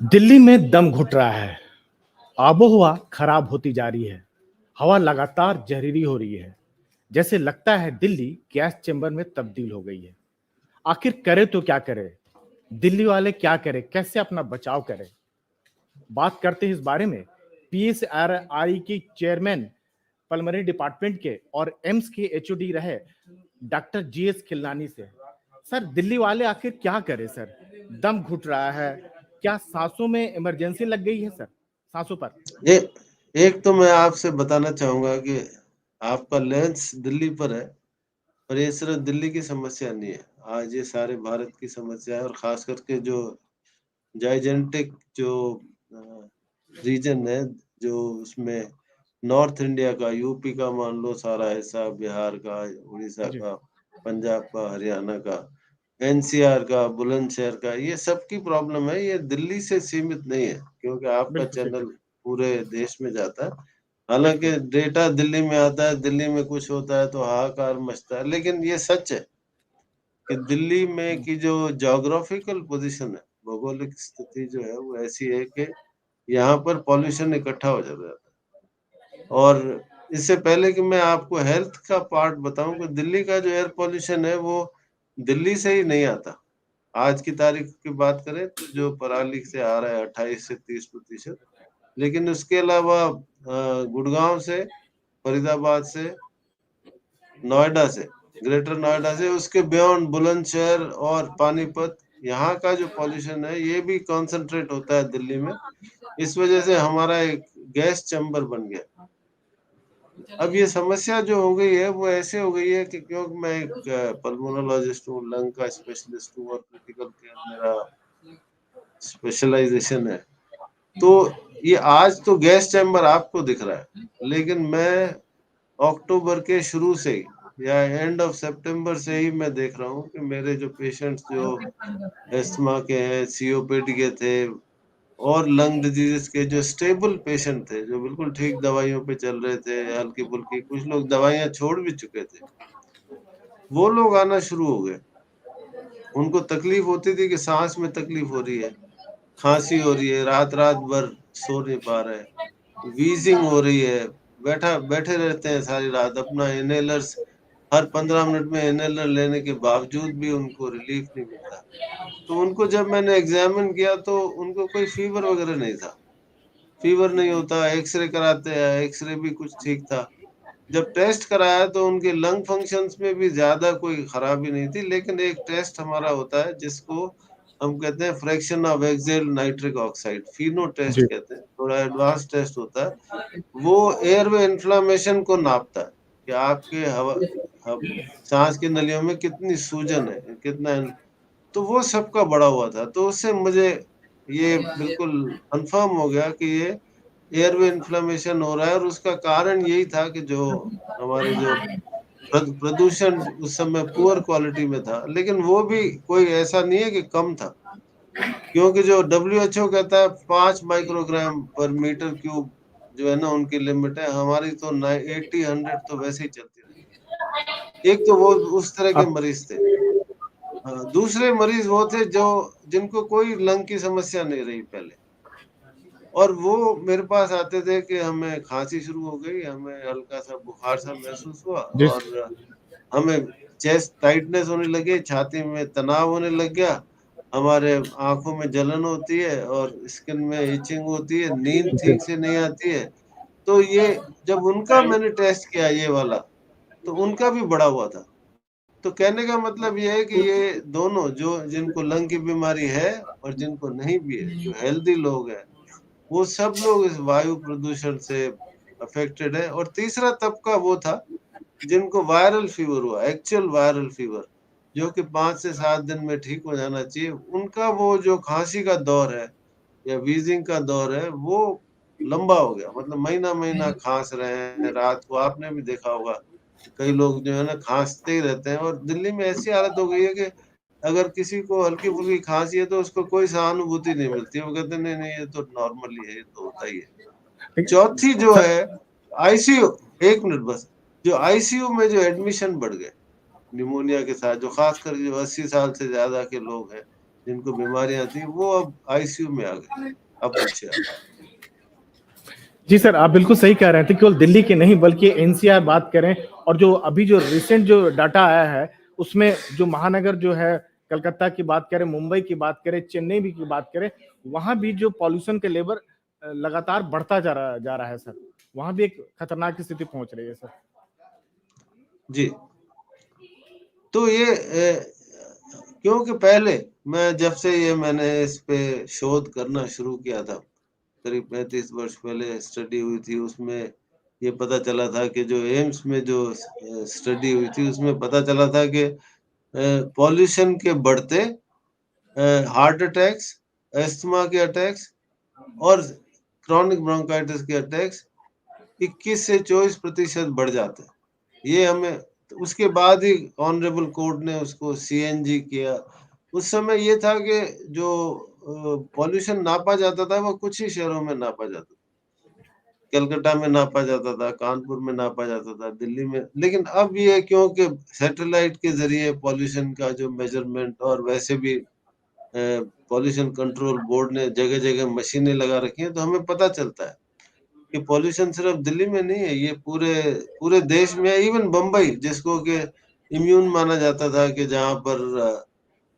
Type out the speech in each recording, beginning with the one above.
दिल्ली में दम घुट रहा है। आबोहवा खराब होती जा रही है। हवा लगातार जहरीली हो रही है। जैसे लगता है दिल्ली गैस चेंबर में तब्दील हो गई है। आखिर करे तो क्या करे? दिल्ली वाले क्या करें? कैसे अपना बचाव करें? बात करते हैं इस बारे में पीएसआरआई के चेयरमैन, पल्मोनरी डिपार्टमेंट के और एम्स के एचओडी रहे डॉक्टर जीएस खिलनानी से। सर, दिल्ली वाले आखिर क्या करें सर? दम घुट रहा है। क्या सांसों में इमरजेंसी लग गई है सर? सांसों पर? एक तो मैं आपसे बताना चाहूंगा कि आपका लेंस दिल्ली पर है, और ये सिर्फ दिल्ली की समस्या नहीं है, आज ये सारे भारत की समस्या है। और खास करके जो जाइजेंटिक जो रीजन है, जो उसमें नॉर्थ इंडिया का, यूपी का मान लो सारा हिस्सा, बिहार का, उड़ीसा का, पंजाब का, हरियाणा का, एनसीआर का, बुलंदशहर का, ये सबकी प्रॉब्लम है। ये दिल्ली से सीमित नहीं है, क्योंकि आपका चैनल पूरे देश में जाता है। हालांकि डेटा दिल्ली में आता है, दिल्ली में कुछ होता है तो हाहाकार मचता है, लेकिन ये सच है कि दिल्ली में की जो ज्योग्राफिकल पोजीशन है, भौगोलिक स्थिति जो है वो ऐसी है कि यहाँ पर पॉल्यूशन इकट्ठा हो जाता है। और इससे पहले कि मैं आपको हेल्थ का पार्ट बताऊं कि दिल्ली का जो एयर पॉल्यूशन है वो दिल्ली से ही नहीं आता। आज की तारीख की बात करें तो जो पराली से आ रहा है 28 से 30%, लेकिन उसके अलावा गुड़गांव से, फरीदाबाद से, नोएडा से, ग्रेटर नोएडा से, उसके बियॉन्ड बुलंदशहर और पानीपत, यहाँ का जो पॉल्यूशन है ये भी कॉन्सेंट्रेट होता है दिल्ली में। इस वजह से हमारा एक गैस चैम्बर बन गया। अब ये समस्या जो हो गई है वो ऐसे हो गई है कि क्योंकि मैं एक पल्मोनोलॉजिस्ट हूँ, लंग का स्पेशलिस्ट हूँ और क्रिटिकल केयर मेरा स्पेशलाइजेशन है, तो ये आज तो गैस चैम्बर आपको दिख रहा है, लेकिन मैं अक्टूबर के शुरू से ही या एंड ऑफ सितंबर से ही मैं देख रहा हूँ कि मेरे जो पेशेंट्स जो एस्थमा के हैं, सीओपीडी के थे और लंग डिजीजेस के जो स्टेबल पेशेंट थे, जो बिल्कुल ठीक दवाइयों पे चल रहे थे, हल्की फुल्की, कुछ लोग दवाइयां छोड़ भी चुके थे, वो लोग आना शुरू हो गए। उनको तकलीफ होती थी कि सांस में तकलीफ हो रही है, खांसी हो रही है, रात रात भर सो नहीं पा रहे, वीजिंग हो रही है, बैठे रहते हैं सारी रात, अपना इनहेलर्स हर 15 मिनट में इनहेलर लेने के बावजूद भी उनको रिलीफ नहीं मिलता। तो उनको जब मैंने एग्जामिन किया तो उनको कोई फीवर वगैरह नहीं था, फीवर नहीं होता, एक्सरे कराते हैं, एक्सरे भी कुछ ठीक था। जब टेस्ट कराया तो उनके लंग फंक्शंस में भी ज्यादा कोई खराबी नहीं थी, लेकिन एक टेस्ट हमारा होता है जिसको हम कहते हैं fraction of exhaled nitric oxide, FeNO test कहते हैं, थोड़ा एडवांस टेस्ट होता है। वो एयरवे इन्फ्लामेशन को नापता है कि आपके सांस की नलियों में कितनी सूजन है, कितना, तो वो सबका बढ़ा हुआ था। तो उससे मुझे ये बिल्कुल कंफर्म हो गया कि ये एयरवे इन्फ्लेमेशन हो रहा है, और उसका कारण यही था कि जो हमारे जो प्रदूषण उस समय पुअर क्वालिटी में था, लेकिन वो भी कोई ऐसा नहीं है कि कम था, क्योंकि जो WHO कहता है 5 माइक्रोग्राम पर मीटर क्यूब जो है ना उनकी लिमिट है, हमारी तो 80-100 तो वैसे ही चलती रही। एक तो वो उस तरह के मरीज थे। दूसरे मरीज वो थे जो जिनको कोई लंग की समस्या नहीं रही पहले, और वो मेरे पास आते थे कि हमें खांसी शुरू हो गई, हमें हल्का सा बुखार सा महसूस हुआ, और हमें चेस्ट टाइटनेस होने लगी, छाती में तनाव होने लग गया, हमारे आंखों में जलन होती है और स्किन में इचिंग होती है, नींद ठीक से नहीं आती है। तो ये जब उनका मैंने टेस्ट किया ये वाला, तो उनका भी बढ़ा हुआ था। तो कहने का मतलब ये है कि ये दोनों, जो जिनको लंग की बीमारी है और जिनको नहीं भी है, जो हेल्दी लोग हैं, वो सब लोग इस वायु प्रदूषण से अफेक्टेड है। और तीसरा तबका वो था जिनको वायरल फीवर हुआ, एक्चुअल वायरल फीवर, जो कि 5 से 7 दिन में ठीक हो जाना चाहिए, उनका वो जो खांसी का दौर है या वीजिंग का दौर है वो लंबा हो गया, मतलब महीना महीना खांस रहे हैं। रात को आपने भी देखा होगा कई लोग जो है ना खांसते ही रहते हैं, और दिल्ली में ऐसी हालत हो गई है कि अगर किसी को हल्की फुल्की खांसी है तो उसको कोई सहानुभूति नहीं मिलती, वो कहते नहीं नहीं ये तो नॉर्मली है, ये तो होता ही है। चौथी जो है आईसीयू, एक मिनट बस, जो आईसीयू में जो एडमिशन बढ़ गए, निमोनिया के साथ, जो खासकर जो 80 साल से ज्यादा के लोग हैं जिनको बीमारियां थी, वो अब आईसीयू में आ गए। अब पूछिए आप। जी सर, आप बिल्कुल सही कह रहे थे। केवल दिल्ली के नहीं बल्कि एनसीआर बात करें और जो अभी जो रिसेंट जो डाटा आया है उसमें जो महानगर जो है, कलकत्ता की बात करें, मुंबई की बात करें, चेन्नई भी की बात करें, वहां भी जो पॉल्यूशन के लेवल लगातार बढ़ता जा रहा है सर। वहां भी एक खतरनाक स्थिति पहुंच रही है सर। जी, तो ये क्योंकि पहले मैं जब से ये मैंने इस पे शोध करना शुरू किया था, करीब 35 वर्ष पहले स्टडी हुई थी, उसमें ये पता चला था कि जो एम्स में जो स्टडी हुई थी उसमें पता चला था कि पॉल्यूशन के बढ़ते हार्ट अटैक्स, अस्थमा के अटैक्स और क्रॉनिक ब्रोंकाइटिस के अटैक्स 21 से 24% बढ़ जाते हैं। ये हमें उसके बाद ही ऑनरेबल कोर्ट ने उसको सीएनजी किया। उस समय ये था कि जो पॉल्यूशन नापा जाता था वो कुछ ही शहरों में नापा जाता था। कलकत्ता में नापा जाता था, कानपुर में नापा जाता था, दिल्ली में। लेकिन अब ये क्योंकि सैटेलाइट के ज़रिए पॉल्यूशन का जो मेजरमेंट और वैसे भी पॉल्यूशन कंट्रोल बोर्ड ने जगह-जगह मशीनें लगा रखी हैं, तो हमें पता चलता है कि पॉल्यूशन सिर्फ दिल्ली में नहीं है, ये पूरे पूरे देश में है। इवन बम्बई, जिसको कि इम्यून माना जाता था कि जहाँ पर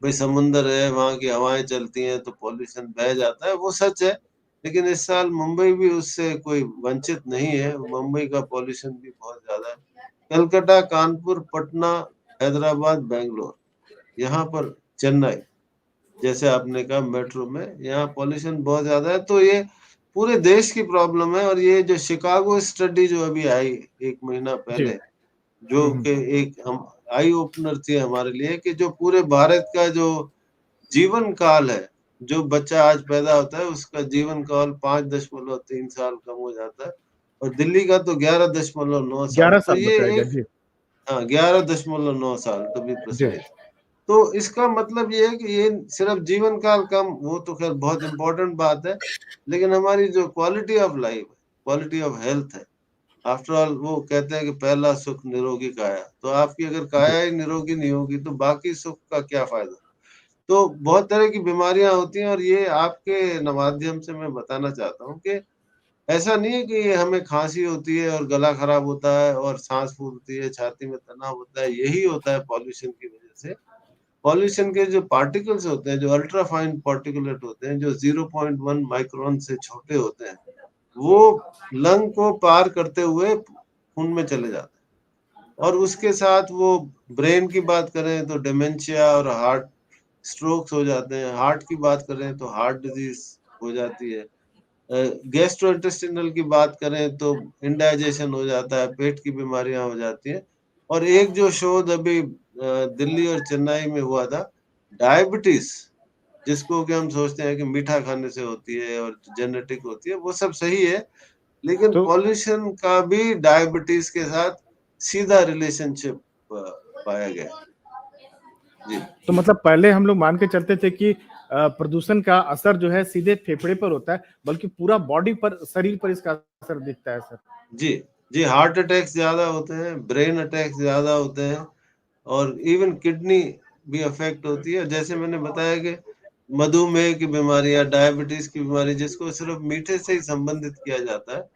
भाई समुंदर है, वहाँ की हवाएं चलती हैं तो पॉल्यूशन बह जाता है, वो सच है। लेकिन इस साल मुंबई भी उससे कोई वंचित नहीं है। मुंबई का पॉल्यूशन भी बहुत ज्यादा है। कलकत्ता, कानपुर, पटना, हैदराबाद, बेंगलोर, यहाँ पर चेन्नई, जैसे आपने कहा मेट्रो में, यहाँ पॉल्यूशन बहुत ज्यादा है। तो ये पूरे देश की प्रॉब्लम है। और ये जो शिकागो स्टडी जो अभी आई 1 महीना जी। पहले, जो कि एक हम आई ओपनर थी हमारे लिए, कि जो पूरे भारत का जो जीवन काल है, जो बच्चा आज पैदा होता है उसका जीवन काल 5.3 साल कम हो जाता है, और दिल्ली का तो 11.9 साल। 11 तो साल ये बताया गया एक, जी। हाँ, 11.9 साल टू बी जी। प्रिसाइज। तो इसका मतलब ये है कि ये सिर्फ जीवन काल कम, वो तो खैर बहुत इंपॉर्टेंट बात है, लेकिन हमारी जो quality of life, quality of health है, आफ्टर ऑल वो कहते हैं कि पहला सुख निरोगी काया। तो आपकी अगर जी। काया ही निरोगी नहीं होगी तो बाकी सुख का क्या फायदा। तो बहुत तरह की बीमारियां होती हैं, और ये आपके माध्यम से मैं बताना चाहता हूँ कि ऐसा नहीं है कि हमें खांसी होती है और गला खराब होता है और सांस फूलती है, छाती में तनाव होता है, यही होता है पॉल्यूशन की वजह से। पॉल्यूशन के जो पार्टिकल्स होते हैं, जो अल्ट्रा फाइन पार्टिकुलेट होते हैं, जो 0.1 माइक्रोन से छोटे होते हैं, वो लंग को पार करते हुए खून में चले जाते हैं। और उसके साथ वो ब्रेन की बात करें तो डिमेंशिया और हार्ट स्ट्रोक्स हो जाते हैं। हार्ट की बात करें तो हार्ट डिजीज हो जाती है। गैस्ट्रोइंटेस्टिनल की बात करें तो इंडाइजेशन हो जाता है, पेट की बीमारियां हो जाती हैं। और एक जो शोध अभी दिल्ली और चेन्नई में हुआ था, डायबिटीज, जिसको कि हम सोचते हैं कि मीठा खाने से होती है और जेनेटिक होती है, वो सब सही है। लेकिन तो पॉल्यूशन का भी डायबिटीज के साथ सीधा रिलेशनशिप पाया गया। जी, तो मतलब पहले हम लोग मान के चलते थे कि प्रदूषण का असर जो है सीधे फेफड़े पर होता है, बल्कि पूरा बॉडी पर, शरीर पर इसका असर दिखता है सर। जी, जी, हार्ट अटैक्स ज़्यादा होते हैं, ब्रेन अटैक्स ज़्यादा होते हैं, और इवन किडनी भी अफ़ेक्ट होती है। जैसे मैंने बताया कि मधुमेह की बीमारी या डायबिटीज़ की बीमारी, जिसको सिर्फ़ मीठे से ही संबंधित किया जाता है।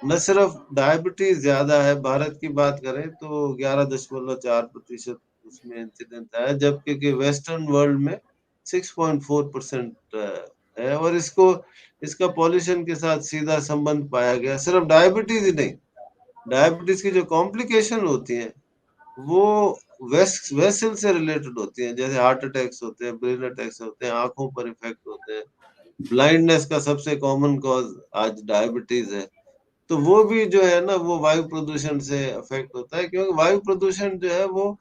न सिर्फ़ डायबिटीज़ ज़्यादा है, भारत की बात करें तो 11.4% उसमें इंसिडेंट आया, जबकि कि वेस्टर्न वर्ल्ड में 6.4% है। और इसका पॉल्यूशन के साथ सीधा संबंध पाया गया। सिर्फ़ डायबिटीज़ ही नहीं, डायबिटीज की जो कॉम्प्लिकेशन होती हैं, वो वेसल से रिलेटेड होती हैं। जैसे हार्ट अटैक्स होते हैं, ब्रेन अटैक्स होते हैं, आंखों पर इफेक्ट होते हैं। ब्लाइंडनेस का सबसे कॉमन कॉज आज डायबिटीज है। तो वो भी जो है ना, वो वायु प्रदूषण से अफेक्ट होता है, क्योंकि वायु प्रदूषण जो है वो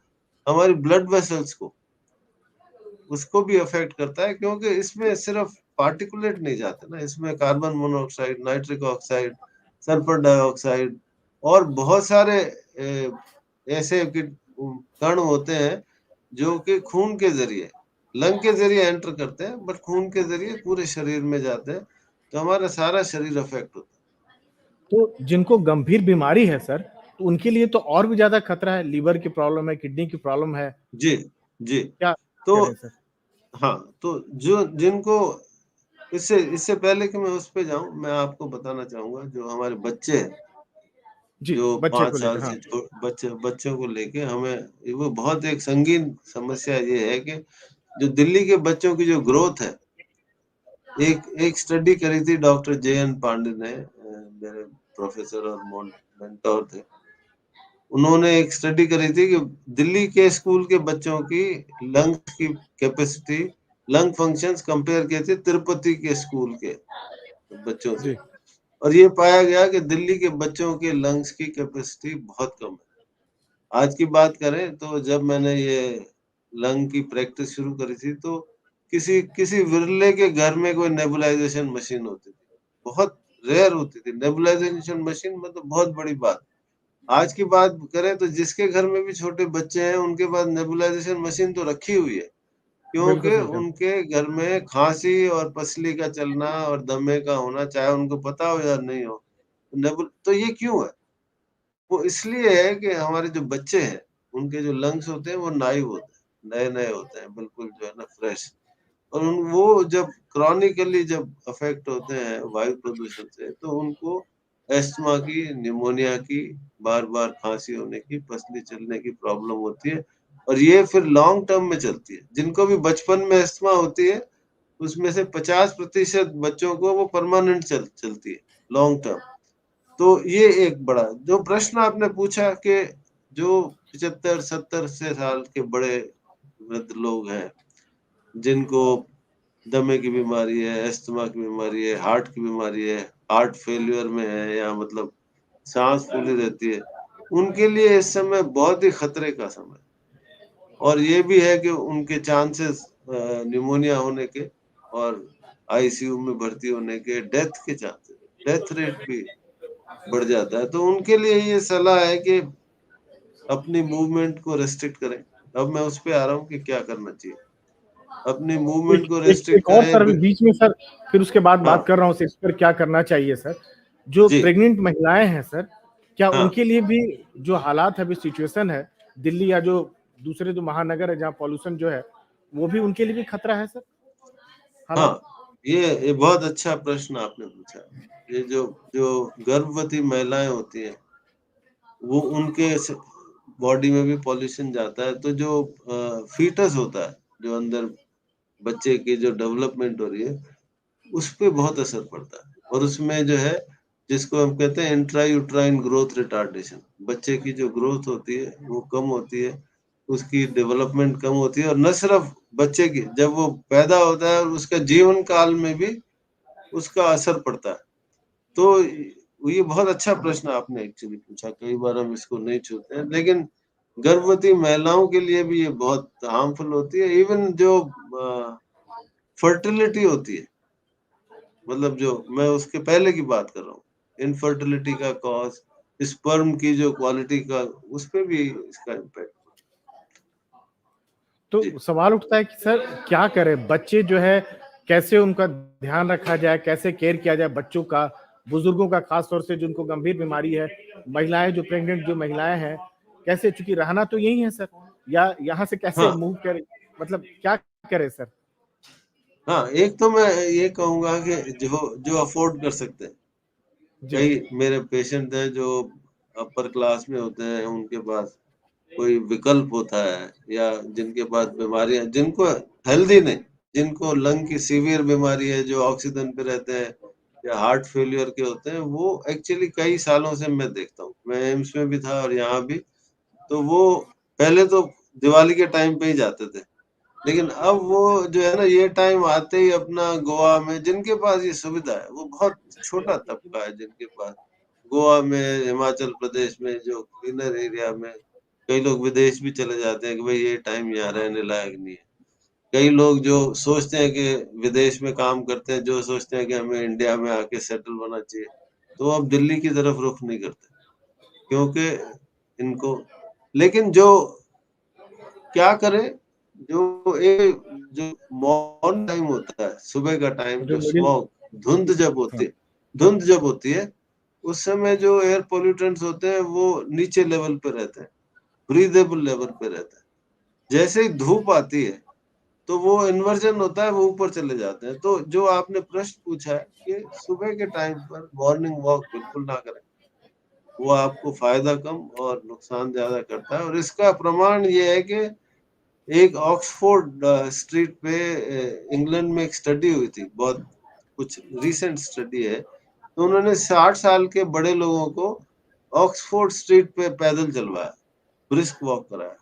हमारी ब्लड वेसल्स को, उसको भी अफेक्ट करता है, क्योंकि इसमें सिर्फ पार्टिकुलेट नहीं जाते ना, इसमें carbon monoxide, nitric oxide, sulphur dioxide और बहुत सारे ऐसे कण होते हैं जो कि खून के जरिए, लंग के जरिए एंटर करते हैं, बट खून के जरिए पूरे शरीर में जाते हैं। तो हमारा सारा शरीर अफेक्ट होता है। तो जिनको गंभीर बीमारी है सर, तो उनके लिए तो और भी ज्यादा खतरा है, लीवर की प्रॉब्लम है, किडनी की प्रॉब्लम है, जी, जी। क्या तो करें सर? हाँ, तो जो जिनको इससे इससे पहले कि मैं उस पे जाऊँ, मैं आपको बताना चाहूँगा जो हमारे बच्चे हैं, जी, जो बच्चे 5 को साल लेकर, हाँ। से बच्चों को लेके हमें वो बहुत एक संगीन समस्या ये है कि जो दिल्ली के बच्चों की जो ग्रोथ है, एक एक स्टडी करी थी डॉक्टर जे.एन. पांडे ने, मेरे प्रोफेसर और मेंटर थे। उन्होंने एक स्टडी करी थी कि दिल्ली के स्कूल के बच्चों की लंग्स की कैपेसिटी, लंग फंक्शंस कंपेयर किए थे तिरुपति के स्कूल के बच्चों से, जी, और ये पाया गया कि दिल्ली के बच्चों के लंग्स की कैपेसिटी बहुत कम है। आज की बात करें तो जब मैंने ये लंग की प्रैक्टिस शुरू करी थी, तो किसी किसी विरले के घर में कोई नेबुलाइजेशन मशीन होती थी। बहुत रेयर होती थी। नेबुलाइजेशन मशीन मतलब बहुत बड़ी बात। आज की बात करें तो जिसके घर में भी छोटे बच्चे हैं, उनके पास नेबुलाइजेशन मशीन तो रखी हुई है, बिल्कुल क्योंकि सही कहा। उनके घर में खांसी और पसली का चलना और दमे का होना, चाहे उनको पता हो या नहीं हो, नेबुल तो ये क्यों है? वो इसलिए है कि हमारे जो बच्चे हैं, उनके जो लंग्स होते हैं वो नाइव होते हैं, नए-नए होते हैं, बिल्कुल जो है ना फ्रेश। और वो जब क्रॉनिकली जब अफेक्ट होते हैं वायु प्रदूषण से, तो उनको अस्थमा की, निमोनिया की, बार-बार खाँसी होने की, पसली चलने की प्रॉब्लम होती है, और ये फिर लॉन्ग टर्म में चलती है। जिनको भी बचपन में अस्थमा होती है, उसमें से 50% बच्चों को वो परमानेंट चलती है, लॉन्ग टर्म। तो ये एक बड़ा जो प्रश्न आपने पूछा कि जो 75-70 से साल के बड़े वृद्ध लोग हैं, जिनको दमे की बीमारी है, अस्थमा की बीमारी है, हार्ट की बीमारी है, हार्ट फेल्योर में है, या मतलब साँस फूली रहती है, उनके लिए इस समय बहुत ही खतरे का समय है। और ये भी है कि उनके चांसेस निमोनिया होने के और आईसीयू में भर्ती होने के, डेथ के चांसेस, डेथ रेट भी बढ़ जाता है। तो उनके लिए ये सलाह है कि अपनी मूवमेंट को रेस्ट्रिक्ट करें। अब मैं उस पे आ रहा हूँ कि क्या करना चाहिए। अपनी एक मूवमेंट को एक रेस्ट्रिक्ट एक और करें। सर, अभी बीच में सर, फिर उसके बाद बात हाँ, कर रहा हूँ सर, इस पर क्या करना चाहिए सर? जो जी, प्रेग्नेंट महिलाएं हैं सर, क्या हाँ, उनके लिए भी जो हालात है, अभी सिचुएशन है दिल्ली या जो दूसरे जो महानगर है जहाँ पॉल्यूशन जो है, वो भी उनके लिए भी खतरा है सर, हालात? हाँ। ये बहुत अच्छा प्रश्न आपने पूछा। ये जो जो गर्भवती महिलाएँ होती हैं, वो उनके बॉडी में भी पॉल्यूशन जाता है, तो जो फीटस होता है, जो अंदर बच्चे की जो डेवलपमेंट हो रही है, उस पे बहुत असर पड़ता है। और उसमें जो है, जिसको हम कहते हैं इंट्रायूट्राइन ग्रोथ रिटार्डेशन, बच्चे की जो ग्रोथ होती है वो कम होती है, उसकी डेवलपमेंट कम होती है, और न सिर्फ बच्चे की, जब वो पैदा होता है और उसका जीवन काल में भी उसका असर पड़ता है। तो ये बहुत अच्छा प्रश्न आपने एक्चुअली पूछा, कई बार हम इसको नहीं छूते हैं, लेकिन गर्भवती महिलाओं के लिए भी ये बहुत हार्मफुल होती है। इवन जो फर्टिलिटी होती है, मतलब जो मैं उसके पहले की बात कर रहा हूँ, इनफर्टिलिटी का कॉज, स्पर्म की जो क्वालिटी का, उस पे भी इसका इम्पैक्ट। जी, तो सवाल उठता है कि सर क्या करें? बच्चे जो है कैसे उनका ध्यान रखा जाए, कैसे केयर किया जाए बच्चों का, बुजुर्गों का, खास तौर से जिनको गंभीर बीमारी है, महिलाएं जो प्रेग्नेंट जो महिलाएं हैं, कैसे, चूंकि रहना तो यही है सर, या यहाँ से कैसे हाँ, मूव करें, मतलब क्या करें सर? हाँ, एक तो मैं ये कहूँगा कि जो जो अफ़ोर्ड कर सकते हैं, जी, कई मेरे पेशेंट हैं जो अपर क्लास में होते हैं, उनके पास कोई विकल्प होता है, या जिनके पास बीमारियाँ, जिनको हेल्दी नहीं, जिनको लंग की सीवियर बीमारी है, जो ऑक्सीजन पे रहते हैं या हार्ट फेल्योर के होते हैं, वो एक्चुअली कई सालों से मैं देखता हूँ। मैं एम्स में भी था और यहाँ भी, तो वो पहले तो दिवाली के टाइम पे ही जाते थे। लेकिन अब वो जो है ना, ये टाइम आते ही अपना गोवा में, जिनके पास ये सुविधा है, वो बहुत छोटा तबका है जिनके पास, गोवा में, हिमाचल प्रदेश में, जो क्लीनर एरिया में, कई लोग विदेश भी चले जाते हैं कि भाई ये टाइम यहाँ रहने लायक नहीं है। कई लोग जो सोचते हैं कि विदेश में काम करते हैं, जो सोचते हैं कि हमें इंडिया में आके सेटल होना चाहिए, तो वो अब दिल्ली की तरफ रुख नहीं करते, क्योंकि इनको, लेकिन जो क्या करें, जो मॉर्निंग टाइम होता है, सुबह का टाइम, जो जो मिडिल, स्मॉग, धुंध जब हाँ, होती है, धुंध जब होती है, उस समय जो एयर पोल्यूटेंट्स होते हैं वो नीचे लेवल पे रहते हैं, ब्रीदेबल लेवल पे रहते हैं। जैसे ही धूप आती है तो वो इन्वर्जन होता है, वो ऊपर चले जाते हैं। तो जो आपने प्रश्न पूछा है कि सुबह के टाइम पर मॉर्निंग वॉक बिल्कुल ना करें, वो आपको फायदा कम और नुकसान ज्यादा करता है। और इसका प्रमाण ये है कि एक ऑक्सफोर्ड स्ट्रीट पे इंग्लैंड में एक स्टडी हुई थी, बहुत कुछ रीसेंट स्टडी है। तो उन्होंने 60 साल के बड़े लोगों को ऑक्सफोर्ड स्ट्रीट पे पैदल चलवाया, ब्रिस्क वॉक कराया,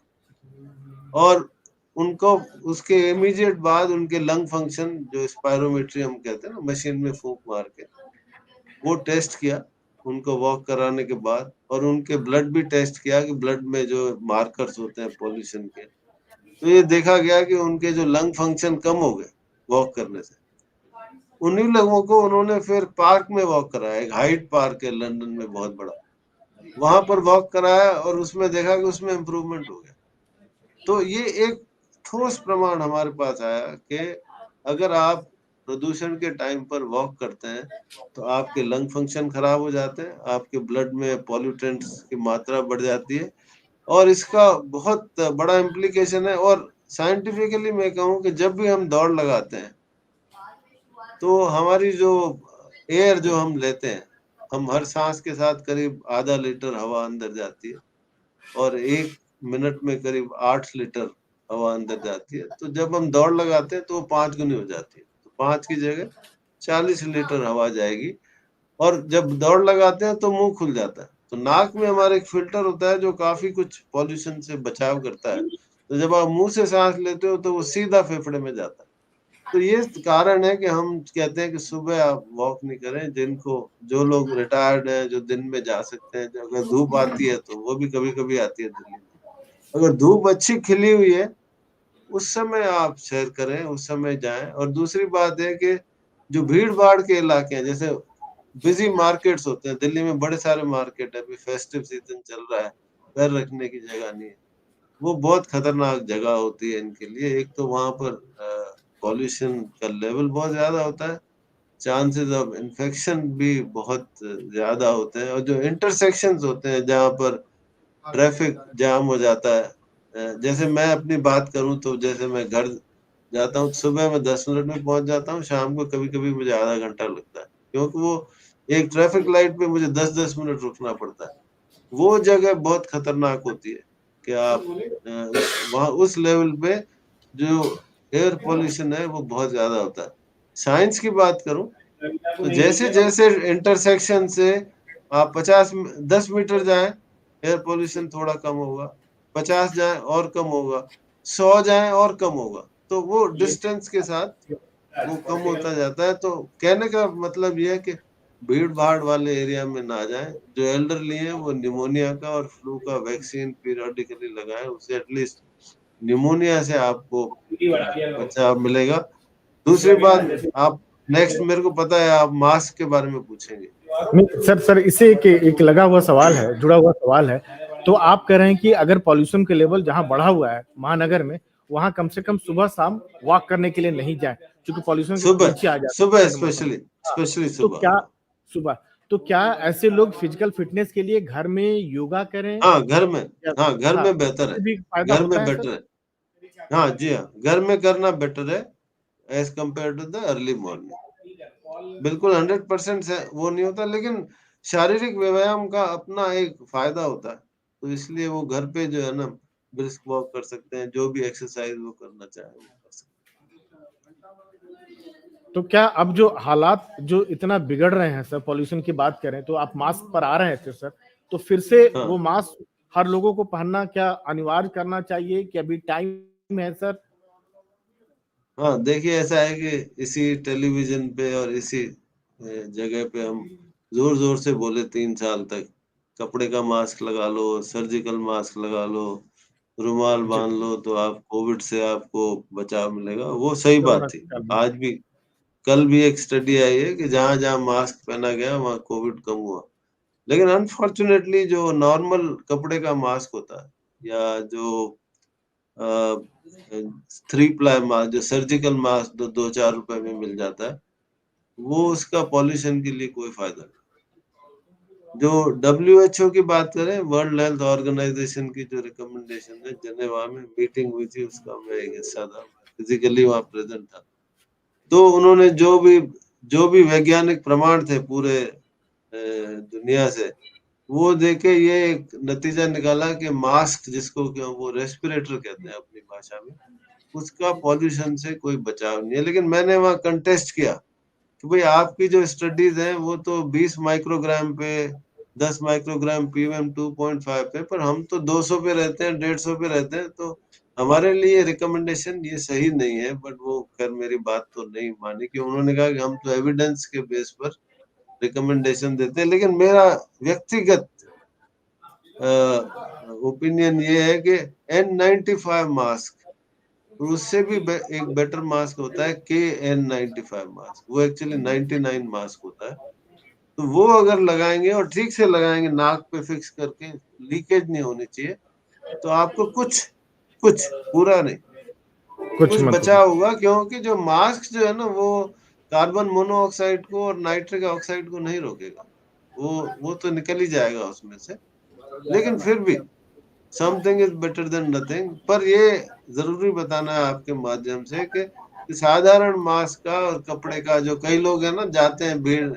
और उनको उसके इमीडिएट बाद उनके लंग फंक्शन, जो स्पायरोमेट्री हम कहते हैं ना, मशीन में फूंक मार के, वो टेस्ट किया उनको वॉक कराने के बाद, और उनके ब्लड भी टेस्ट किया कि ब्लड में जो मार्कर्स होते हैं पोल्यूशन के, तो ये देखा गया कि उनके जो लंग फंक्शन कम हो गए वॉक करने से। उन्हीं लोगों को उन्होंने फिर पार्क में वॉक कराया, एक हाइड पार्क है लंदन में बहुत बड़ा, वहां पर वॉक कराया और उसमें देखा कि उसमें इम्प्रूवमेंट हो गया। तो ये एक ठोस प्रमाण हमारे पास आया कि अगर आप प्रदूषण के टाइम पर वॉक करते हैं तो आपके लंग फंक्शन खराब हो जाते हैं, आपके ब्लड में पॉल्यूटेंट्स की मात्रा बढ़ जाती है, और इसका बहुत बड़ा इम्प्लीकेशन है। और साइंटिफिकली मैं कहूँ कि जब भी हम दौड़ लगाते हैं तो हमारी जो एयर जो हम लेते हैं, हम हर सांस के साथ करीब आधा लीटर हवा अंदर जाती है, और 1 मिनट में करीब 8 लीटर हवा अंदर जाती है। तो जब हम दौड़ लगाते हैं तो वो 5 गुनी हो जाती है, तो 5 की जगह 40 लीटर हवा जाएगी। और जब दौड़ लगाते हैं तो मुंह खुल जाता है, तो नाक में हमारे एक फिल्टर होता है जो काफी कुछ पॉल्यूशन से बचाव करता है। तो जब आप मुंह से सांस लेते हो तो वो सीधा फेफड़े में जाता है। तो ये कारण है कि हम कहते हैं कि सुबह आप वॉक नहीं करें। जिनको, जो लोग रिटायर्ड हैं, जो दिन में जा सकते हैं, जो अगर धूप आती है तो वो भी कभी-कभी आती है दिल्ली में। अगर धूप अच्छी खिली हुई है, उस समय आप सैर करें, उस समय जाएँ। और दूसरी बात है कि जो भीड़-भाड़ के इलाके हैं, जैसे बिज़ी मार्केट्स होते हैं, दिल्ली में बड़े सारे मार्केट है, अभी फेस्टिव सीज़न चल रहा है, पैर रखने की जगह नहीं है। वो बहुत खतरनाक जगह होती है इनके लिए। एक तो वहाँ पर पॉल्यूशन का लेवल बहुत ज़्यादा होता है, चांसेस ऑफ इन्फेक्शन भी बहुत ज़्यादा होते हैं, और जो इंटरसेक्शंस होते हैं जहाँ पर ट्रैफिक जाम हो जाता है, जैसे मैं अपनी बात करूँ तो जैसे मैं घर जाता हूँ, सुबह मैं 10 मिनट में पहुँच जाता हूँ, शाम को कभी-कभी मुझे आधा घंटा लगता है, क्योंकि वो एक ट्रैफिक लाइट पे मुझे 10-10 मिनट रुकना पड़ता है। वो जगह बहुत खतरनाक होती है कि आप उस वहाँ उस लेवल पे जो एयर पॉल्यूशन है वो बहुत ज़्यादा होता है। साइंस की बात करूँ तो जैसे-जैसे इंटरसेक्शन से आप 10 मीटर जाएँ, एयर पॉल्यूशन थोड़ा कम होगा, 50 जाएँ और कम होगा, 100 जाएँ और कम होगा। तो वो डिस्टेंस के साथ वो कम होता जाता है। तो कहने का मतलब ये है कि भीड़-भाड़ वाले एरिया में ना जाएँ। जो एल्डरली हैं वो निमोनिया का और फ्लू का वैक्सीन पीरियोडिकली लगाएँ, उससे एटलीस्ट निमोनिया से आपको बचाव मिलेगा। दूसरी बात, आप नेक्स्ट, मेरे को पता है आप मास्क के बारे में पूछेंगे। नहीं सर, इससे एक लगा हुआ सवाल है, जुड़ा हुआ सवाल है। तो आप कह रहे हैं कि अगर पॉल्यूशन के लेवल जहाँ बढ़ा हुआ है महानगर में, वहाँ कम से कम सुबह शाम वॉक करने के लिए नहीं जाए, क्योंकि पॉल्यूशन के सुबह, नीचे आ जाता है सुबह ठंड मौसम में। स्पेशली तो सुबह। क्या सुबह, तो क्या ऐसे लोग फिजिकल फिटनेस के लिए घर में योगा करें हाँ, घर में, या हाँ, घर हाँ, में बेहतर है। उससे भी फायदा घर होता में है सर? बेटर है। हाँ, जी हाँ, घर में करना बेटर है as compare to the early morning. बिल्कुल 100% से वो नहीं होता, लेकिन शारीरिक व्यायाम का अपना एक फ़ायदा होता है। तो इसलिए वो घर पे जो है ना, ब्रिस्क वॉक कर सकते हैं, जो भी एक्सरसाइज़ वो करना चाहें वो कर सकते तो क्या अब जो हालात जो इतना बिगड़ रहे हैं सर, पॉल्यूशन की बात करें तो आप मास्क पर आ रहे थे सर, तो फिर से हैं। वो हाँ। मास्क हर लोगों को पहनना क्या अनिवार्य करना चाहिए कि अभी टाइम है सर? हाँ, देखिए ऐसा है कि इसी टेलीविज़न पे और इसी जगह पे हम ज़ोर-ज़ोर से बोले 3 साल तक, कपड़े का मास्क लगा लो, सर्जिकल मास्क लगा लो, रुमाल जी, बाँध लो तो आप कोविड से आपको बचाव मिलेगा। वो सही बात कोरोना थी। काल में। आज भी, कल भी एक स्टडी आई है कि जहाँ-जहाँ मास्क पहना गया वहाँ कोविड कम हुआ। लेकिन अनफॉर्च्यूनेटली जो नॉर्मल कपड़े का मास्क होता है, या जो अ, 3 प्लाई मास्क, जो सर्जिकल मास्क जो 2-4 रुपए में मिल जाता है, वो उसका पॉल्यूशन के लिए कोई फ़ायदा नहीं। जो WHO की बात करें, वर्ल्ड हेल्थ ऑर्गेनाइजेशन की जो रिकमेंडेशन है, जेनेवा में मीटिंग हुई थी, उसका मैं एक हिस्सा था, फिजिकली वहां प्रेजेंट था। तो उन्होंने जो भी वैज्ञानिक प्रमाण थे पूरे दुनिया से, वो देके ये एक नतीजा निकाला कि मास्क, जिसको वो रेस्पिरेटर कहते हैं अपनी भाषा में, उसका पॉल्यूशन से कोई बचाव नहीं है। लेकिन मैंने वहां कंटेस्ट किया कि भाई आपकी जो स्टडीज हैं वो तो 20 माइक्रोग्राम पे, 10 माइक्रोग्राम PM 2.5 पे, पर हम तो 200 पे रहते हैं, 150 पे रहते हैं, तो हमारे लिए रिकमेंडेशन ये सही नहीं है। बट वो खैर मेरी बात तो नहीं मानी, कि उन्होंने कहा कि हम तो एविडेंस के बेस पर रिकमेंडेशन देते हैं। लेकिन मेरा व्यक्तिगत ओपिनियन ये है कि N95 मास्क, उससे भी एक बेटर मास्क होता है KN95 मास्क, वो एक्चुअली 99 मास्क होता है। तो वो अगर लगाएंगे और ठीक से लगाएंगे, नाक पे फिक्स करके, लीकेज नहीं होनी चाहिए, तो आपको कुछ कुछ पूरा नहीं, कुछ कुछ मतलब बचा होगा। क्योंकि जो मास्क जो है ना, वो कार्बन मोनोऑक्साइड को और नाइट्रिक ऑक्साइड को नहीं रोकेगा, वो तो निकल ही जाएगा उसमें से। लेकिन फिर भी something is better than nothing. पर ये जरूरी बताना है आपके माध्यम से कि साधारण मास्क का और कपड़े का, जो कई लोग हैं ना, जाते हैं भीड़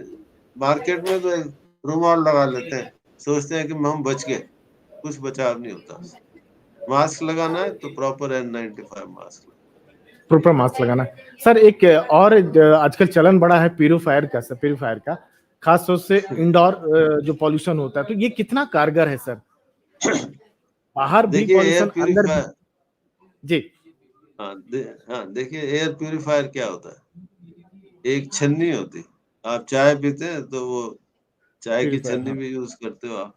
मार्केट में तो एक रुमाल लगा लेते हैं, सोचते हैं कि हम बच गए, कुछ बचाव नहीं होता। मास्क लगाना है तो proper N95 mask. Proper mask लगाना है। सर एक और आजकल चलन बड़ा है प्यूरिफायर का, सर प्यूरिफायर का, खास तौर से इंडोर जो पॉल्यूशन होता है, तो ये कितना कारगर है सर? बाहर भी देखिए एयर पॉल्यूशन, अंदर भी। प्यूरिफायर, जी। हाँ देखिए एयर प्यूरिफायर क्या होता है, एक छन्नी होती, आप चाय पीते हैं तो वो चाय की प्यूरिफायर, छन्नी हाँ। भी यूज करते हो आप।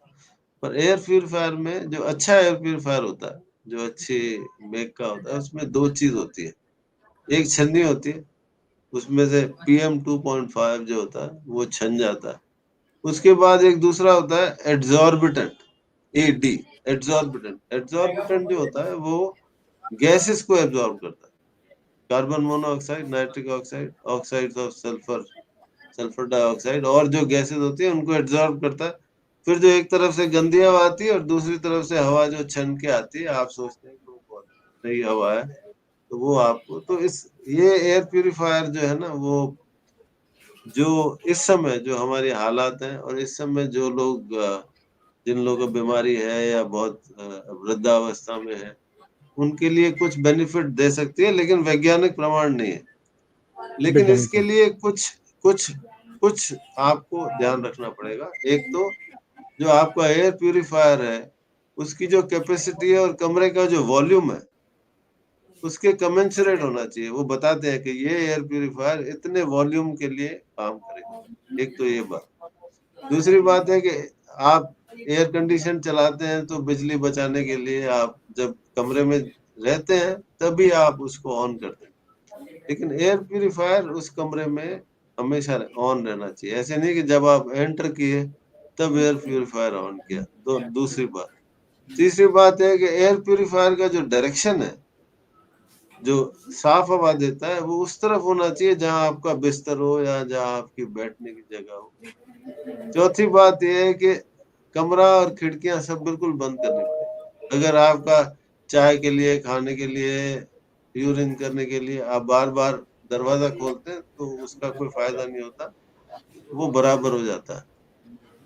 पर एयर प्यूरिफायर में, जो अच्छा एयर प्यूरिफायर होता है, जो अच्छी मेक का होता है, उसमें दो चीज होती है। एक छन्नी होती है, उसमें से PM 2.5 जो होता है वो छन जाता है। उसके बाद एक दूसरा होता है एड्सॉर्बिटेंट, AD, एड्सॉर्बिटेंट। एड्सॉर्बिटेंट जो होता है वो गैसेस को एब्जॉर्ब करता है, carbon monoxide, nitric oxide, oxides of sulphur, sulphur dioxide, और जो गैसेस होती है उनको एब्जॉर्ब करता है। फिर जो एक तरफ से गंदी हवा आती है और दूसरी तरफ से हवा जो छन के आती है, आप सोचते हैं कि वो बहुत सही हवा है, तो वो आपको, तो इस ये एयर प्यूरिफायर जो है ना, वो जो इस समय जो हमारे हालात हैं, और इस समय जो लोग जिन लोगों को बीमारी है या बहुत वृद्धावस्था में है, उनके लिए कुछ बेनिफिट दे सकती है, लेकिन वैज्ञानिक प्रमाण नहीं है। लेकिन वैज्ञानिक इसके लिए कुछ कुछ कुछ आपको ध्यान रखना पड़ेगा। एक तो जो आपका एयर प्यूरिफायर है, उसकी जो कैपेसिटी है और कमरे का जो वॉल्यूम है, उसके कमेंसरेट होना चाहिए। वो बताते हैं कि ये एयर प्यूरिफायर इतने वॉल्यूम के लिए काम करेगा। एक तो ये बात। दूसरी बात है कि आप एयर कंडीशन चलाते हैं तो बिजली बचाने के लिए आप जब कमरे में रहते हैं तभी आप उसको ऑन करते हैं, लेकिन एयर प्यूरिफायर उस कमरे में हमेशा ऑन रहना चाहिए। ऐसे नहीं कि जब आप एंटर किए तब एयर प्यूरिफायर ऑन किया। दूसरी बात। तीसरी बात है कि एयर प्यूरिफायर का जो डायरेक्शन है, जो साफ हवा देता है, वो उस तरफ होना चाहिए जहां आपका बिस्तर हो या जहां आपकी बैठने की जगह हो। चौथी बात यह है कि कमरा और खिड़कियां सब बिल्कुल बंद करनी पड़ेगी। अगर आपका चाय के लिए, खाने के लिए, यूरिन करने के लिए आप बार बार दरवाजा खोलते हैं तो उसका कोई फायदा नहीं होता, वो बराबर हो जाता है।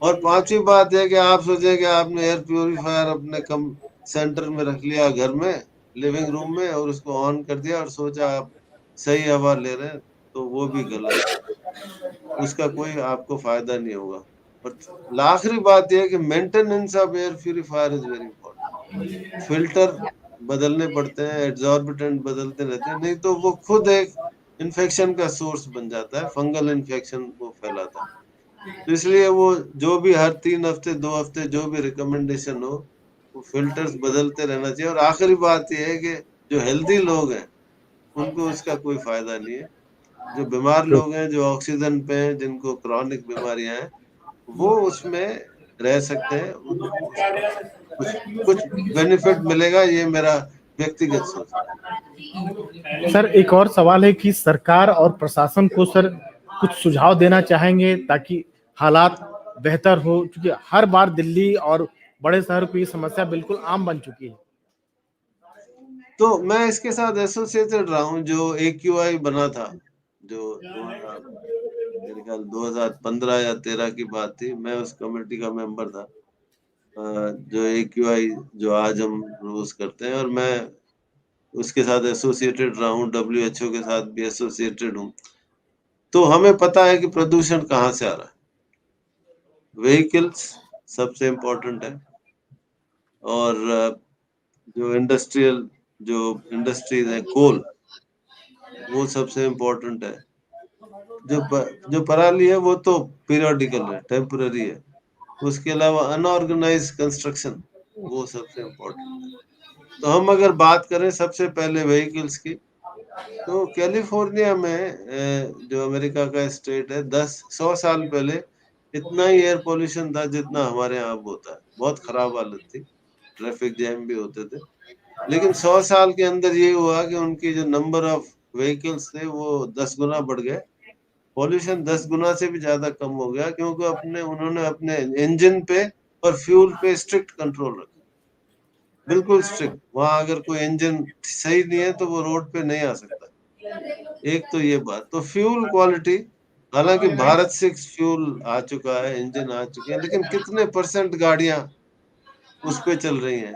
और पांचवी बात है कि आप सोचें कि आपने एयर प्यूरिफायर अपने कम सेंटर में रख लिया घर में, लिविंग रूम में, और उसको ऑन कर दिया और सोचा आप सही हवा ले रहे हैं, तो वो भी गलत है। उसका कोई आपको फायदा नहीं होगा। और आखिरी बात यह है कि maintenance of air purifier is very important. Filter बदलने पड़ते हैं, एड्सॉर्बिटेंट बदलते रहते हैं, नहीं तो वो खुद एक इन्फेक्शन का सोर्स बन जाता है, फंगल इन्फेक्शन को फैलाता है। तो इसलिए वो जो भी हर 3 हफ्ते 2 हफ्ते जो भी रिकमेंडेशन हो, वो फिल्टर्स बदलते रहना चाहिए। और आखिरी बात यह है कि जो हेल्दी लोग हैं उनको उसका कोई फायदा नहीं है। जो बीमार लोग हैं, जो ऑक्सीजन पे हैं, जिनको क्रॉनिक बीमारियां हैं, वो उसमें रह सकते हैं, उनको उसका कुछ कुछ बेनिफिट मिलेगा। ये मेरा व्यक्तिगत सोच है। सर एक और सवाल है कि सरकार और प्रशासन को सर कुछ सुझाव देना चाहेंगे ताकि हालात बेहतर हो, क्योंकि हर बार दिल्ली और बड़े शहरों की समस्या बिल्कुल आम बन चुकी है। तो मैं इसके साथ एसोसिएटेड रहा हूँ। जो AQI बना था, जो 2000 मेरे ख्याल 2015 या 13 की बात थी, मैं उस कमेटी का मेंबर था। जो AQI जो आज हम रोज करते हैं, और मैं उसके साथ एसोसिएटेड रहा हूँ, WHO के साथ भी एसोसिएटेड हूँ। तो हमें पता है कि प्रदूषण कहाँ से आ रहा है। व्हीकल्स सबसे इम्पोर्टेंट है, और जो इंडस्ट्रीज है, कोल, वो सबसे इम्पोर्टेंट है। जो पराली है वो तो पीरियोडिकल है, टेम्पररी है। उसके अलावा अनऑर्गेनाइज कंस्ट्रक्शन, वो सबसे इम्पोर्टेंट है। तो हम अगर बात करें सबसे पहले व्हीकल्स की, तो कैलिफोर्निया में जो अमेरिका का स्टेट है, 100 साल पहले इतना ही एयर पोल्यूशन था जितना हमारे यहाँ अब होता है। बहुत खराब हालत थी, ट्रैफिक जैम भी होते थे। लेकिन 100 साल के अंदर ये हुआ कि उनकी जो नंबर ऑफ व्हीकल्स थे वो 10 गुना बढ़ गए। पॉल्यूशन 10 गुना से भी ज्यादा कम हो गया, क्योंकि उन्होंने अपने इंजन पे और फ्यूल पे स्ट्रिक्ट कंट्रोल रखा, बिल्कुल स्ट्रिक्ट। वहां अगर कोई इंजन सही नहीं है तो वो रोड पे नहीं आ सकता। एक तो ये बात। तो फ्यूल क्वालिटी, हालांकि भारत 6 फ्यूल आ चुका है, इंजन आ चुके हैं, लेकिन कितने परसेंट गाड़ियां उस पे चल रही हैं,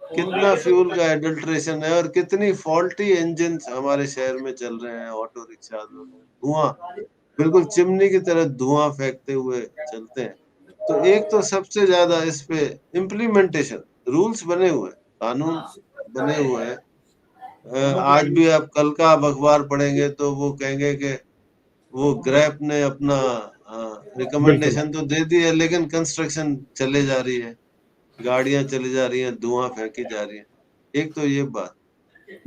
कितना फ्यूल का एडल्ट्रेशन है, और कितनी फॉल्टी इंजन हमारे शहर में चल रहे हैं। ऑटो रिक्शा धुआं, बिल्कुल चिमनी की तरह धुआं फेंकते हुए चलते हैं। तो एक तो सबसे ज्यादा इस पे इम्प्लीमेंटेशन, रूल्स बने हुए हैं, कानून बने हुए हैं। आज भी आप कल का आप अखबार पढ़ेंगे तो वो कहेंगे कि वो ग्रैप ने अपना बिल्कुल। रिकमेंडेशन तो दे दी है, लेकिन कंस्ट्रक्शन चले जा रही है, गाड़ियां चली जा रही हैं, धुआं फेंकी जा रही है। एक तो ये बात।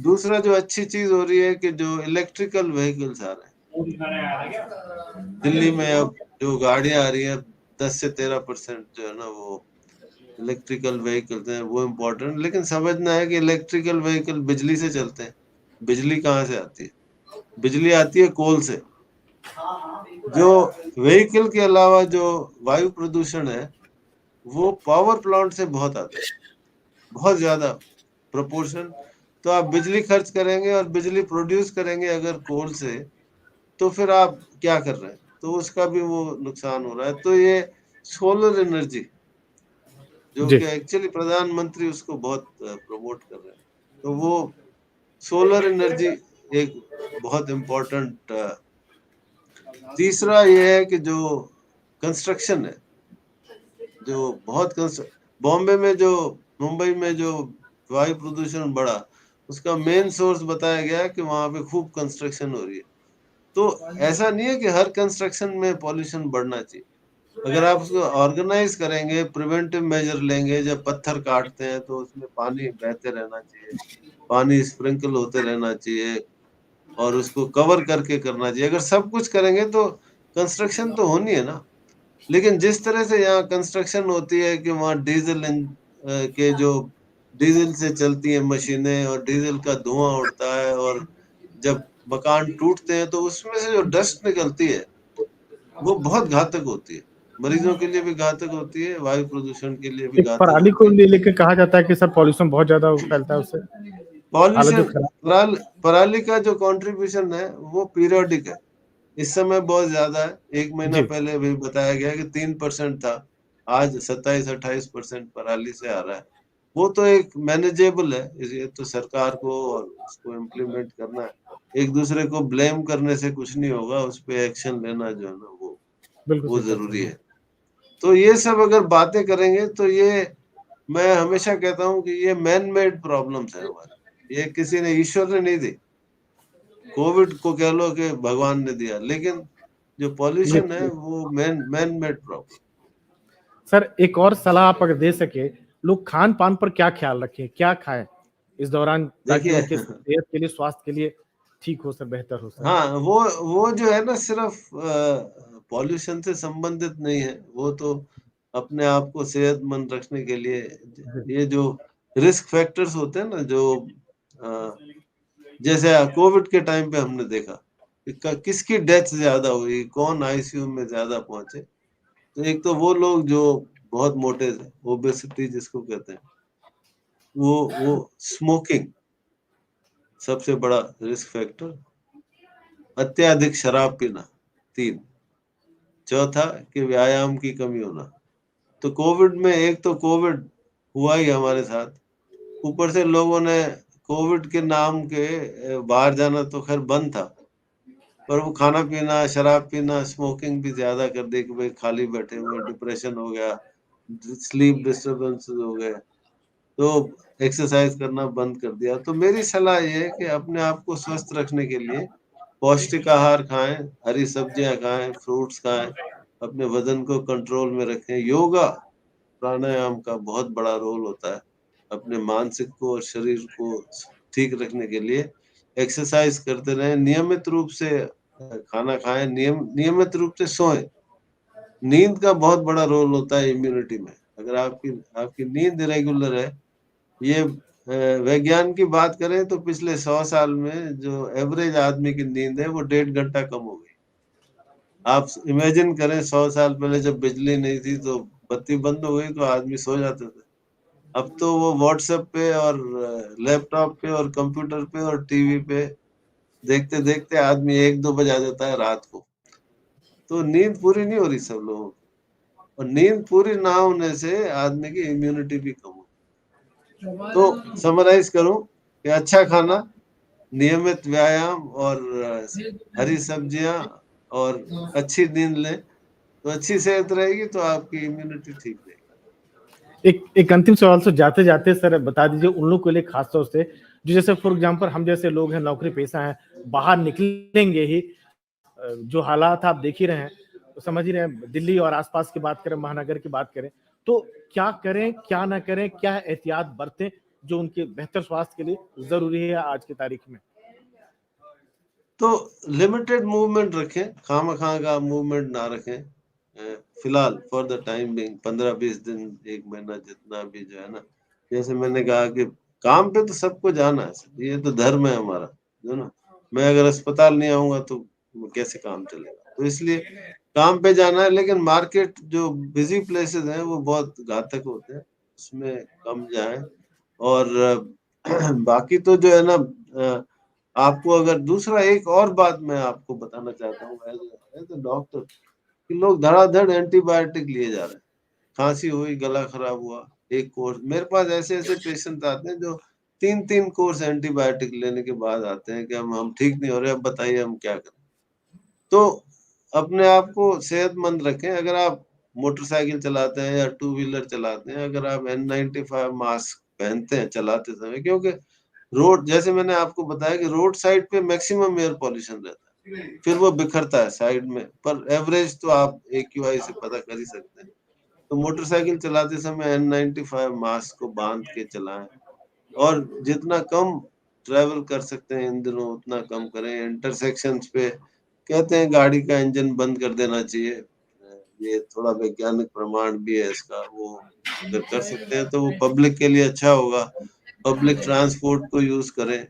दूसरा जो अच्छी चीज हो रही है कि जो इलेक्ट्रिकल व्हीकल्स आ रहे हैं दिल्ली में, अब जो गाड़ियां आ रही हैं 10 से 13% जो है ना, वो इलेक्ट्रिकल व्हीकल्स हैं, वो इम्पोर्टेंट। लेकिन समझना है कि इलेक्ट्रिकल व्हीकल बिजली से चलते हैं। बिजली कहाँ से आती है? बिजली आती है कोल से। जो व्हीकल के अलावा जो वायु प्रदूषण है, वो पावर प्लांट से बहुत आता है, बहुत ज्यादा प्रोपोर्शन। तो आप बिजली खर्च करेंगे और बिजली प्रोड्यूस करेंगे अगर कोल से, तो फिर आप क्या कर रहे हैं? तो उसका भी वो नुकसान हो रहा है। तो ये सोलर एनर्जी, जो जी। कि एक्चुअली प्रधानमंत्री उसको बहुत प्रमोट कर रहे हैं, तो वो सोलर एनर्जी एक बहुत इम्पोर्टेंट। तीसरा ये है कि जो कंस्ट्रक्शन है, जो बहुत बॉम्बे में जो, मुंबई में जो वायु प्रदूषण बढ़ा, उसका मेन सोर्स बताया गया कि वहां पे खूब कंस्ट्रक्शन हो रही है। तो ऐसा नहीं है कि हर कंस्ट्रक्शन में पॉल्यूशन बढ़ना चाहिए। अगर आप उसको ऑर्गेनाइज करेंगे, प्रिवेंटिव मेजर लेंगे, जब पत्थर काटते हैं तो उसमें पानी बहते रहना चाहिए, पानी स्प्रिंकल होते रहना चाहिए, और उसको कवर करके करना चाहिए। अगर सब कुछ करेंगे तो कंस्ट्रक्शन तो होनी है ना। लेकिन जिस तरह से यहाँ कंस्ट्रक्शन होती है कि वहाँ के जो डीजल से चलती हैं मशीनें, और डीजल का धुआं उड़ता है, और जब मकान टूटते हैं तो उसमें से जो डस्ट निकलती है वो बहुत घातक होती है। मरीजों के लिए भी घातक होती है, वायु प्रदूषण के लिए भी एक घातक पराली को होती है। लेके कहा जाता है कि सर पॉल्यूशन बहुत ज्यादा फैलता है उससे, हालत जो पॉल्यूशन, खराब। पराली का जो कंट्रीब्यूशन है वो पीरियोडिक है। इस समय बहुत ज्यादा है। एक महीना जी। पहले भी बताया गया कि 3% था, आज 27-28% पराली से आ रहा है। वो तो एक मैनेजेबल है। ये तो सरकार को और उसको इम्प्लीमेंट करना है। एक दूसरे को ब्लेम करने से कुछ नहीं होगा, उस पे एक्शन लेना जो है ना, बिल्कुल वो सही कहते जरूरी हैं। है। तो ये सब अगर बातें करेंगे तो ये, मैं हमेशा कहता हूँ कि ये मैन मेड प्रॉब्लम्स है हमारे, ये किसी ने, ईश्वर ने नहीं दी। कोविड को कह लो कि भगवान ने दिया, लेकिन जो पॉल्यूशन है जी। वो मैन मेड प्रॉब्लम। सर एक और सलाह आप अगर दे सके, लोग खान पान पर क्या ख्याल रखें, क्या खाएं इस दौरान, ताकि देखिए उनके सेहत के लिए, स्वास्थ्य के लिए ठीक हो सर, बेहतर हो सर। हाँ, वो जो है ना, सिर्फ पॉल्यूशन से संबंधित नहीं है। वो तो अपने आप को सेहतमंद रखने के लिए, ये जो रिस्क फैक्टर्स होते हैं ना, जो अ, जैसे कोविड के टाइम पे हमने देखा कि किसकी डेथ ज्यादा हुई, कौन आईसीयू में ज्यादा पहुंचे। तो एक तो वो लोग जो बहुत मोटे थे, ओबेसिटी जिसको कहते हैं, वो स्मोकिंग सबसे बड़ा रिस्क फैक्टर, अत्यधिक शराब पीना 3, चौथा कि व्यायाम की कमी होना। तो कोविड में एक तो कोविड हुआ ही हमारे साथ, ऊपर से लोगों ने कोविड के नाम के बाहर जाना तो खैर बंद था, पर वो खाना पीना, शराब पीना, स्मोकिंग भी ज्यादा कर दी कि भाई खाली बैठे हुए, डिप्रेशन हो गया, स्लीप डिस्टर्बेंसेस हो गए, तो एक्सरसाइज करना बंद कर दिया। तो मेरी सलाह ये है कि अपने आप को स्वस्थ रखने के लिए पौष्टिक आहार खाएं, हरी सब्जियां खाएं, फ्रूट्स खाएं, अपने वजन को कंट्रोल में रखें। योगा प्राणायाम का बहुत बड़ा रोल होता है अपने मानसिक को और शरीर को ठीक रखने के लिए। एक्सरसाइज करते रहें, नियमित रूप से खाना खाएं, नियमित रूप से सोएं। नींद का बहुत बड़ा रोल होता है इम्यूनिटी में। अगर आपकी आपकी नींद इरेगुलर है, ये वैज्ञानिक की बात करें तो पिछले 100 साल में जो एवरेज आदमी की नींद है वो 1.5 घंटा कम हो गई। आप इमेजिन करें 100 साल पहले जब बिजली नहीं थी तो बत्ती बंद हो गई तो आदमी सो जाते थे। अब तो वो व्हाट्सएप पे और लैपटॉप पे और कंप्यूटर पे और टीवी पे देखते देखते आदमी 1-2 बजा देता है रात को। तो नींद पूरी नहीं हो रही सब लोगों की, और नींद पूरी ना होने से आदमी की इम्यूनिटी भी कम हो। तो समराइज करूं कि अच्छा खाना, नियमित व्यायाम और हरी सब्जियां और अच्छी नींद लें तो अच्छी सेहत रहेगी, तो आपकी इम्यूनिटी ठीक रहेगी। एक अंतिम सवाल से जाते जाते सर बता दीजिए उन लोग के लिए खास तौर से जो जैसे फॉर एग्जांपल हम जैसे लोग हैं, नौकरी पेशा हैं, बाहर निकलेंगे ही, जो हालात आप देख ही रहे हैं, तो समझ ही रहे हैं, दिल्ली और आसपास की बात करें, महानगर की बात करें, तो क्या करें क्या ना करें, क्या एहतियात बरतें जो उनके बेहतर स्वास्थ्य के लिए जरूरी है आज की तारीख में? तो लिमिटेड मूवमेंट रखें, खामखा का मूवमेंट ना रखें। फिलहाल फॉर द टाइम बिंग 15-20 दिन, 1 महीना, जितना भी जो है ना, जैसे मैंने कहा कि काम पे तो सबको जाना है, ये तो धर्म है हमारा, जो ना, मैं अगर अस्पताल नहीं आऊंगा तो कैसे काम चलेगा। तो इसलिए काम पे जाना है, लेकिन मार्केट जो बिजी प्लेसेस हैं वो बहुत घातक होते हैं, उसमें कम जाएं। और बाकी तो जो है ना, आपको अगर दूसरा एक और बात मैं आपको बताना चाहता हूँ एज ए डॉक्टर, कि लोग धड़ाधड़ एंटीबायोटिक लिए जा रहे हैं। खांसी हुई, गला खराब हुआ, एक कोर्स। मेरे पास ऐसे ऐसे पेशेंट आते हैं जो 3-3 कोर्स एंटीबायोटिक लेने के बाद आते हैं कि हम ठीक नहीं हो रहे, अब बताइए हम क्या करें। तो अपने आप को सेहतमंद रखें। अगर आप मोटरसाइकिल चलाते हैं या टू व्हीलर चलाते हैं, अगर आप N95 मास्क पहनते हैं चलाते समय, क्योंकि रोड, जैसे मैंने आपको बताया कि रोड साइड पे मैक्सिमम एयर पॉल्यूशन रहता है, फिर वो बिखरता है साइड में, पर एवरेज तो आप AQI से पता कर ही सकते हैं। तो मोटरसाइकिल चलाते समय N95 मास्क को बांध के चलाएं, और जितना कम ट्रैवल कर सकते हैं इन दिनों उतना कम करें। इंटरसेक्शंस पे कहते हैं गाड़ी का इंजन बंद कर देना चाहिए, ये थोड़ा वैज्ञानिक प्रमाण भी है इसका, वो अगर कर सकते हैं तो वो पब्लिक के लिए अच्छा होगा। पब्लिक ट्रांसपोर्ट को यूज करें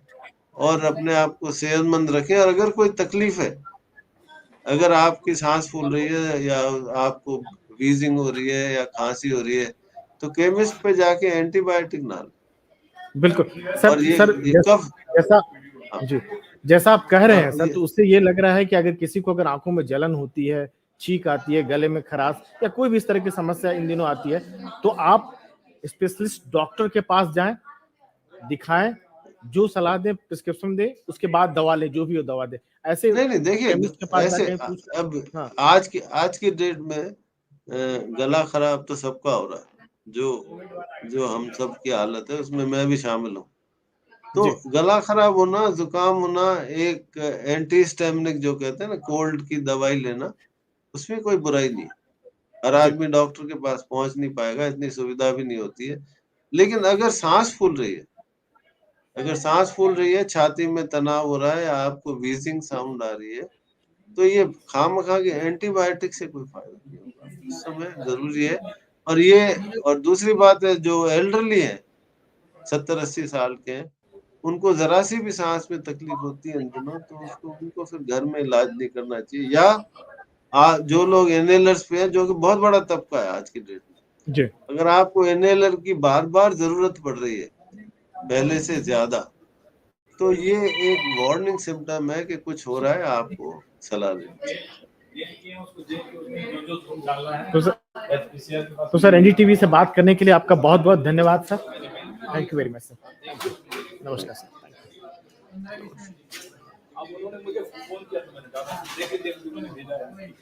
और अपने आप को सेहतमंद रखें। और अगर कोई तकलीफ है, अगर आपकी सांस फूल रही है या आपको वीजिंग हो रही है या खांसी हो रही है, तो केमिस्ट पे जाके एंटीबायोटिक ना लें। बिल्कुल सर। और ये कफ, जैसा हाँ, जी, जैसा आप कह रहे हैं सर, ये तो उससे ये लग रहा है कि अगर किसी को अगर आंखों में जलन होती है, छींक आती है, गले में खराश या कोई भी इस तरह की समस्या इन दिनों आती है, तो आप स्पेशलिस्ट डॉक्टर के पास जाएं, दिखाएं, जो सलाह दें, प्रिस्क्रिप्शन दें, उसके बाद दवा लें, जो भी हो दवा दें। ऐसे नहीं देखिए, केमिस्ट के पास ऐसे जाके पूछ। अब हाँ आज की डेट में गला खराब तो सबका हो रहा है, जो जो हम सब की हालत है उसमें मैं भी शामिल हूँ। तो जी गला खराब होना, जुकाम होना, एक एंटीस्टेमिनिक जो कहते हैं ना, कोल्ड की दवाई लेना, उसमें कोई बुराई नहीं है। हर जी आदमी डॉक्टर के पास पहुंच नहीं पाएगा, इतनी सुविधा भी नहीं होती है। लेकिन अगर सांस फूल रही है, अगर सांस फूल रही है, छाती में तनाव हो रहा है या आपको व्हीजिंग साउंड आ रही है, तो ये खामखा के एंटीबायोटिक से कोई फायदा नहीं होगा इस समय, जरूरी है। और ये, और दूसरी बात है, जो एल्डरली है, 70-80 साल के हैं, उनको जरा सी भी सांस में तकलीफ होती है इन दिनों, तो उसको उनको फिर घर में इलाज नहीं करना चाहिए, या जो लोग इनहेलर्स पे हैं, जो कि बहुत बड़ा तबका है आज की डेट में, जी अगर आपको इनहेलर की बार-बार जरूरत पड़ रही है पहले से ज्यादा, तो ये एक वार्निंग सिम्टम है कि कुछ हो रहा है, आपको सलाह लेनी चाहिए। तो सर एनडीटीवी से बात करने के लिए आपका बहुत बहुत धन्यवाद sir. Thank you very much sir. नमस्कार सर। अब उन्होंने मुझे फोन किया तो मैंने कहा देख मैंने भेजा है।